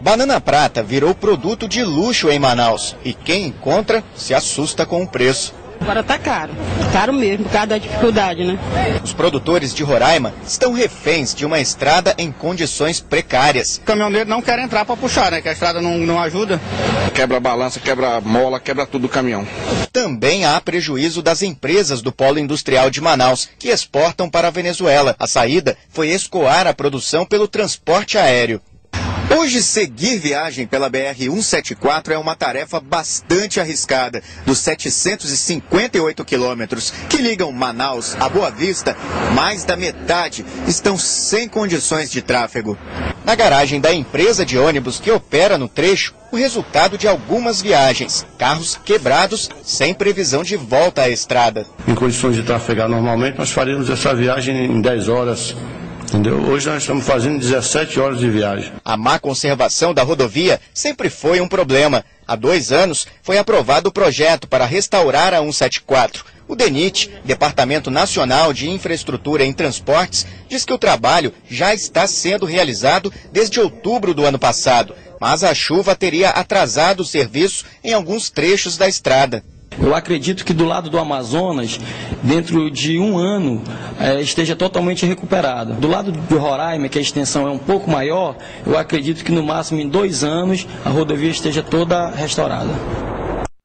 Banana prata virou produto de luxo em Manaus e quem encontra se assusta com o preço. Agora tá caro mesmo, por causa da dificuldade, né? Os produtores de Roraima estão reféns de uma estrada em condições precárias. O caminhoneiro não quer entrar para puxar, né? Que a estrada não ajuda. Quebra a balança, quebra a mola, quebra tudo do caminhão. Também há prejuízo das empresas do polo industrial de Manaus, que exportam para a Venezuela. A saída foi escoar a produção pelo transporte aéreo. Hoje, seguir viagem pela BR-174 é uma tarefa bastante arriscada. Dos 758 quilômetros que ligam Manaus a Boa Vista, mais da metade estão sem condições de tráfego. Na garagem da empresa de ônibus que opera no trecho, o resultado de algumas viagens. Carros quebrados, sem previsão de volta à estrada. Em condições de trafegar normalmente, nós faríamos essa viagem em 10 horas. Entendeu? Hoje nós estamos fazendo 17 horas de viagem. A má conservação da rodovia sempre foi um problema. Há 2 anos foi aprovado o projeto para restaurar a 174. O DENIT, Departamento Nacional de Infraestrutura em Transportes, diz que o trabalho já está sendo realizado desde outubro do ano passado, mas a chuva teria atrasado o serviço em alguns trechos da estrada. Eu acredito que do lado do Amazonas, dentro de 1 ano, esteja totalmente recuperada. Do lado do Roraima, que a extensão é um pouco maior, eu acredito que no máximo em 2 anos a rodovia esteja toda restaurada.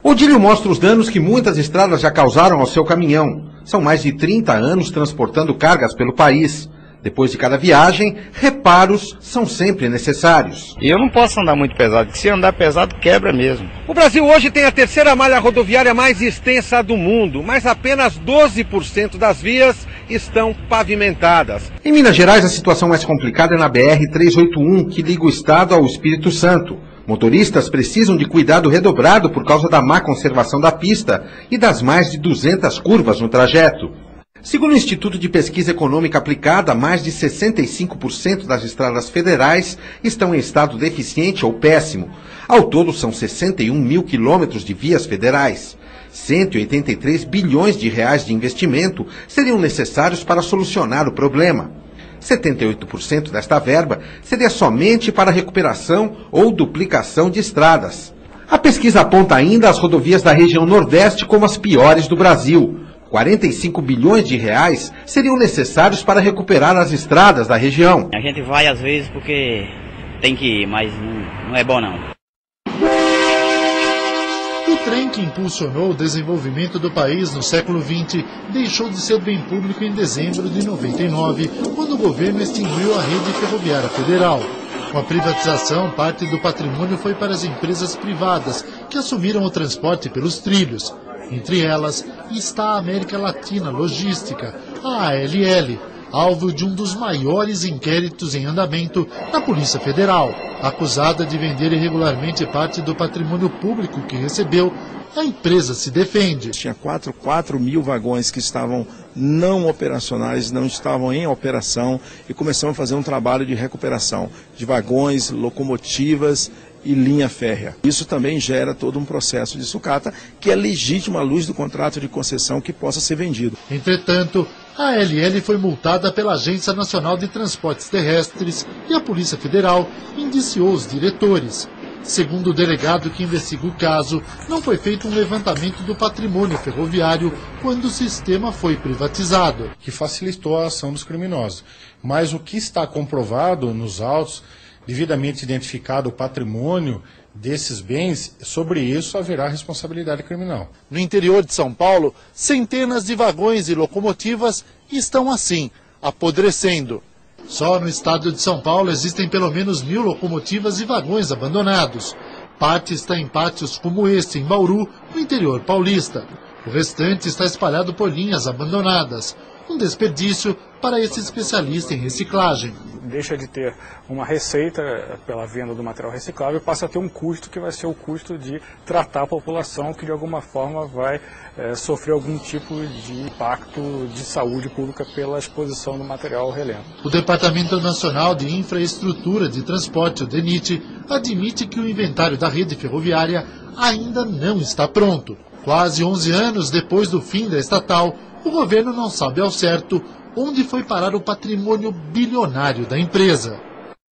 Odílio mostra os danos que muitas estradas já causaram ao seu caminhão. São mais de 30 anos transportando cargas pelo país. Depois de cada viagem, reparos são sempre necessários. E eu não posso andar muito pesado, porque se andar pesado, quebra mesmo. O Brasil hoje tem a 3ª malha rodoviária mais extensa do mundo, mas apenas 12% das vias estão pavimentadas. Em Minas Gerais, a situação mais complicada é na BR-381, que liga o estado ao Espírito Santo. Motoristas precisam de cuidado redobrado por causa da má conservação da pista e das mais de 200 curvas no trajeto. Segundo o Instituto de Pesquisa Econômica Aplicada, mais de 65% das estradas federais estão em estado deficiente ou péssimo. Ao todo, são 61 mil quilômetros de vias federais. 183 bilhões de reais de investimento seriam necessários para solucionar o problema. 78% desta verba seria somente para recuperação ou duplicação de estradas. A pesquisa aponta ainda as rodovias da região Nordeste como as piores do Brasil. 45 bilhões de reais seriam necessários para recuperar as estradas da região. A gente vai às vezes porque tem que ir, mas não é bom não. O trem que impulsionou o desenvolvimento do país no século XX deixou de ser bem público em dezembro de 99, quando o governo extinguiu a rede ferroviária federal. Com a privatização, parte do patrimônio foi para as empresas privadas, que assumiram o transporte pelos trilhos. Entre elas está a América Latina Logística, a ALL, alvo de um dos maiores inquéritos em andamento na Polícia Federal. Acusada de vender irregularmente parte do patrimônio público que recebeu, a empresa se defende. Tinha 4 mil vagões que estavam não operacionais, não estavam em operação, e começamos a fazer um trabalho de recuperação de vagões, locomotivas e linha férrea. Isso também gera todo um processo de sucata que é legítimo à luz do contrato de concessão que possa ser vendido. Entretanto, a ALL foi multada pela Agência Nacional de Transportes Terrestres e a Polícia Federal indiciou os diretores. Segundo o delegado que investiga o caso, não foi feito um levantamento do patrimônio ferroviário quando o sistema foi privatizado. Que facilitou a ação dos criminosos. Mas o que está comprovado nos autos, devidamente identificado o patrimônio desses bens, sobre isso haverá responsabilidade criminal. No interior de São Paulo, centenas de vagões e locomotivas estão assim, apodrecendo. Só no estado de São Paulo existem pelo menos 1000 locomotivas e vagões abandonados. Parte está em pátios como este, em Bauru, no interior paulista. O restante está espalhado por linhas abandonadas. Um desperdício para esse especialista em reciclagem. Deixa de ter uma receita pela venda do material reciclável e passa a ter um custo que vai ser o custo de tratar a população que de alguma forma vai sofrer algum tipo de impacto de saúde pública pela exposição do material relento. O Departamento Nacional de Infraestrutura de Transporte, o DENIT, admite que o inventário da rede ferroviária ainda não está pronto. Quase 11 anos depois do fim da estatal, o governo não sabe ao certo onde foi parar o patrimônio bilionário da empresa.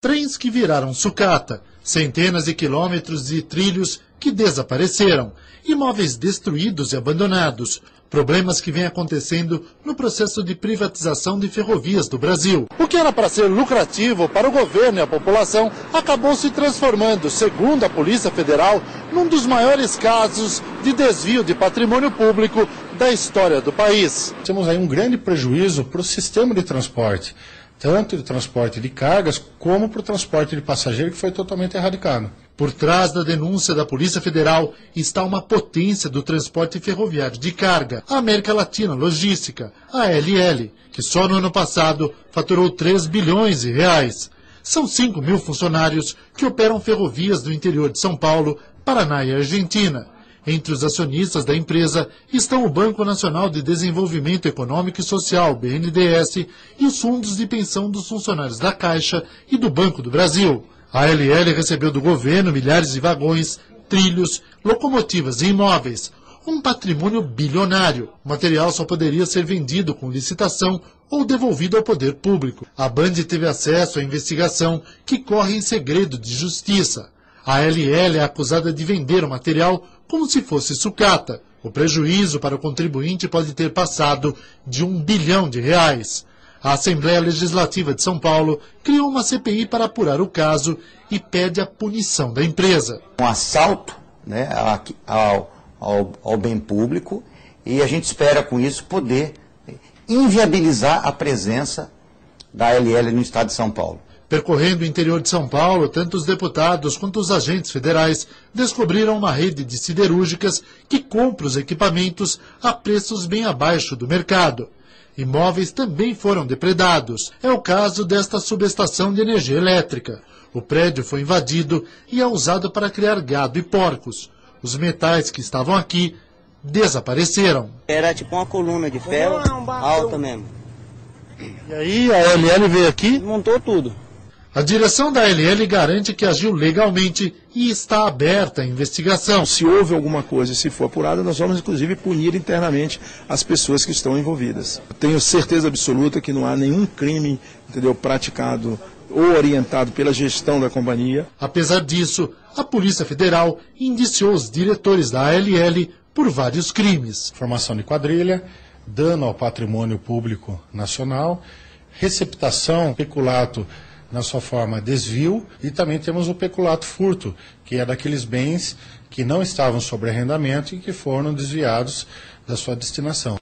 Trens que viraram sucata, Centenas de quilômetros de trilhos que desapareceram, imóveis destruídos e abandonados, problemas que vêm acontecendo no processo de privatização de ferrovias do Brasil. O que era para ser lucrativo para o governo e a população acabou se transformando, segundo a Polícia Federal, num dos maiores casos de desvio de patrimônio público da história do país. Temos aí um grande prejuízo para o sistema de transporte, tanto de transporte de cargas como para o transporte de passageiro, que foi totalmente erradicado. Por trás da denúncia da Polícia Federal está uma potência do transporte ferroviário de carga, a América Latina Logística, a ALL, que só no ano passado faturou 3 bilhões de reais. São 5 mil funcionários que operam ferrovias do interior de São Paulo, Paraná e Argentina. Entre os acionistas da empresa estão o Banco Nacional de Desenvolvimento Econômico e Social, BNDES, e os fundos de pensão dos funcionários da Caixa e do Banco do Brasil. A ALL recebeu do governo milhares de vagões, trilhos, locomotivas e imóveis, um patrimônio bilionário. O material só poderia ser vendido com licitação ou devolvido ao poder público. A Band teve acesso à investigação que corre em segredo de justiça. A ALL é acusada de vender o material como se fosse sucata. O prejuízo para o contribuinte pode ter passado de R$1 bilhão. A Assembleia Legislativa de São Paulo criou uma CPI para apurar o caso e pede a punição da empresa. Um assalto, né, ao bem público, e a gente espera com isso poder inviabilizar a presença da ALL no estado de São Paulo. Percorrendo o interior de São Paulo, tanto os deputados quanto os agentes federais descobriram uma rede de siderúrgicas que compra os equipamentos a preços bem abaixo do mercado. Imóveis também foram depredados. É o caso desta subestação de energia elétrica. O prédio foi invadido e é usado para criar gado e porcos. Os metais que estavam aqui desapareceram. Era tipo uma coluna de ferro alta mesmo. E aí a ALL veio aqui? Montou tudo. A direção da ALL garante que agiu legalmente e está aberta a investigação. Se houve alguma coisa e se for apurada, nós vamos inclusive punir internamente as pessoas que estão envolvidas. Eu tenho certeza absoluta que não há nenhum crime, entendeu, praticado ou orientado pela gestão da companhia. Apesar disso, a Polícia Federal indiciou os diretores da ALL por vários crimes. Formação de quadrilha, dano ao patrimônio público nacional, receptação, peculato na sua forma desvio, e também temos o peculato furto, que é daqueles bens que não estavam sob arrendamento e que foram desviados da sua destinação.